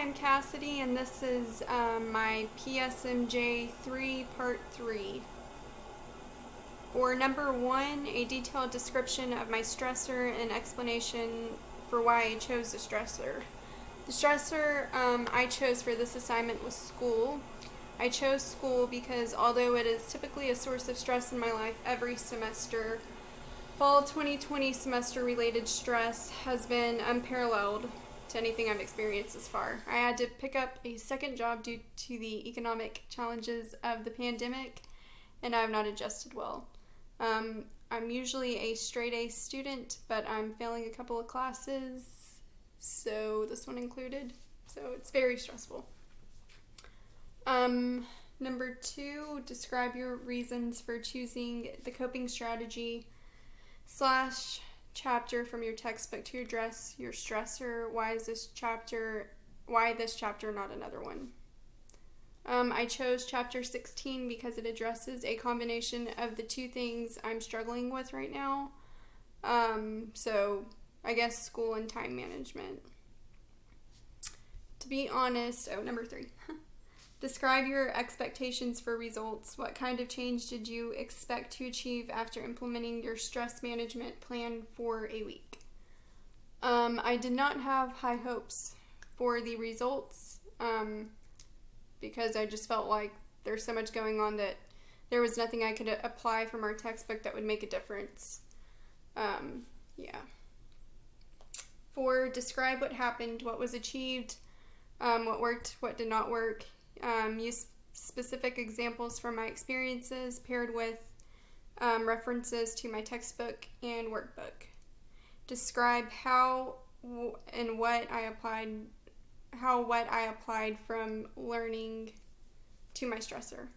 I'm Cassidy, and this is my PSMJ 3 Part 3. For number 1, a detailed description of my stressor and explanation for why I chose the stressor. The stressor I chose for this assignment was school. I chose school because although it is typically a source of stress in my life every semester, fall 2020 semester related stress has been unparalleled to anything I've experienced thus far. I had to pick up a second job due to the economic challenges of the pandemic, and I have not adjusted well. I'm usually a straight A student, but I'm failing a couple of classes, so this one included, so it's very stressful. Number 2, describe your reasons for choosing the coping strategy / chapter from your textbook to address your stressor. Why this chapter, not another one? I chose chapter 16 because it addresses a combination of the two things I'm struggling with right now. So I guess school and time management. To be honest, number 3. Describe your expectations for results. What kind of change did you expect to achieve after implementing your stress management plan for a week? I did not have high hopes for the results because I just felt like there's so much going on that there was nothing I could apply from our textbook that would make a difference. For describe what happened, what was achieved, what worked, what did not work. Use specific examples from my experiences paired with references to my textbook and workbook. Describe how what I applied from learning to my stressor.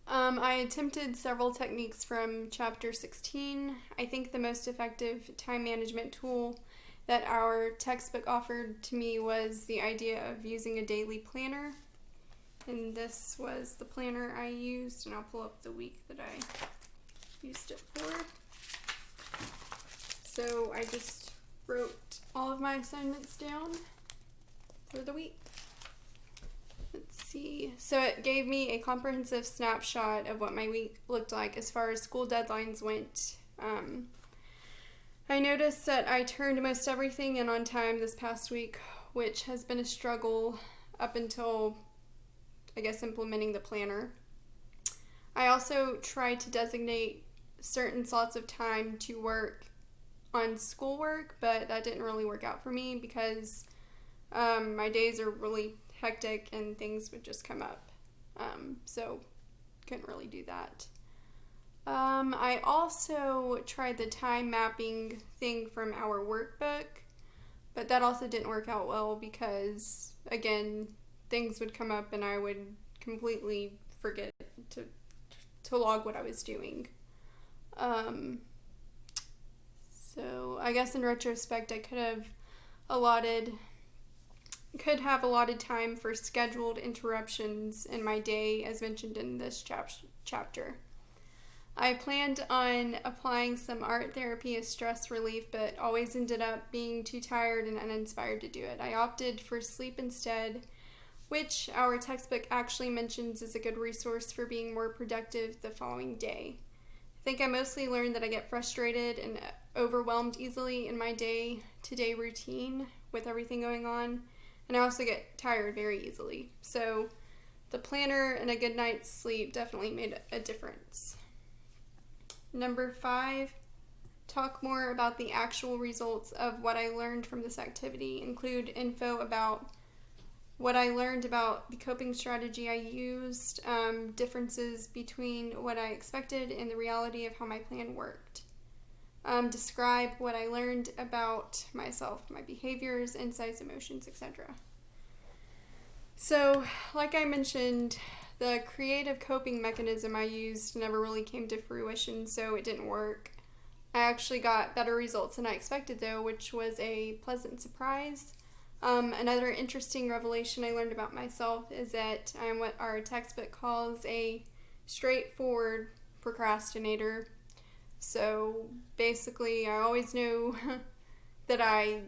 I attempted several techniques from chapter 16. I think the most effective time management tool that our textbook offered to me was the idea of using a daily planner. And this was the planner I used, and I'll pull up the week that I used it for. So I just wrote all of my assignments down for the week. Let's see. So it gave me a comprehensive snapshot of what my week looked like as far as school deadlines went. I noticed that I turned most everything in on time this past week, which has been a struggle up until, I guess, implementing the planner. I also tried to designate certain slots of time to work on schoolwork, but that didn't really work out for me because my days are really hectic and things would just come up. So couldn't really do that. I also tried the time mapping thing from our workbook, but that also didn't work out well because, again, things would come up and I would completely forget to log what I was doing. So I guess in retrospect, I could have allotted time for scheduled interruptions in my day, as mentioned in this chapter. I planned on applying some art therapy as stress relief, but always ended up being too tired and uninspired to do it. I opted for sleep instead, which our textbook actually mentions is a good resource for being more productive the following day. I think I mostly learned that I get frustrated and overwhelmed easily in my day-to-day routine with everything going on, and I also get tired very easily. So the planner and a good night's sleep definitely made a difference. Number 5, talk more about the actual results of what I learned from this activity. Include info about what I learned about the coping strategy I used, differences between what I expected and the reality of how my plan worked. Describe what I learned about myself, my behaviors, insights, emotions, etc. So, like I mentioned, the creative coping mechanism I used never really came to fruition, so it didn't work. I actually got better results than I expected, though, which was a pleasant surprise. Another interesting revelation I learned about myself is that I'm what our textbook calls a straightforward procrastinator. So basically, I always knew that I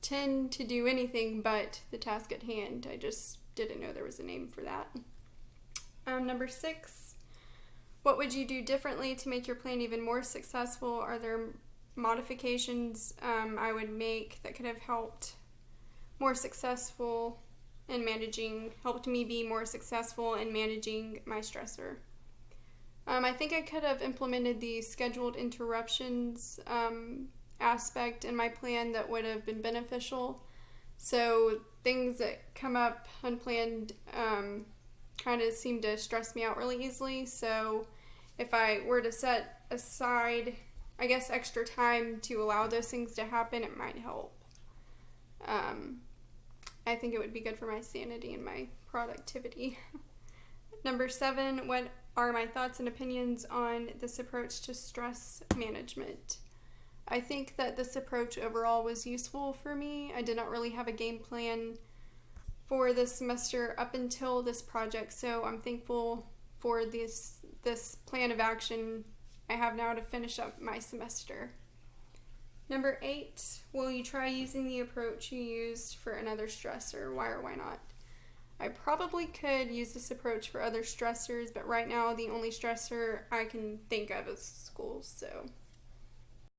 tend to do anything but the task at hand. I just didn't know there was a name for that. Number 6, what would you do differently to make your plan even more successful? Are there modifications I would make that could have helped me be more successful in managing my stressor? I think I could have implemented the scheduled interruptions aspect in my plan that would have been beneficial. So things that come up unplanned kind of seem to stress me out really easily. So if I were to set aside, I guess, extra time to allow those things to happen, it might help. I think it would be good for my sanity and my productivity. Number 7, what are my thoughts and opinions on this approach to stress management? I think that this approach overall was useful for me. I did not really have a game plan for this semester up until this project, so I'm thankful for this plan of action I have now to finish up my semester. Number 8, will you try using the approach you used for another stressor? Why or why not? I probably could use this approach for other stressors, but right now the only stressor I can think of is school, so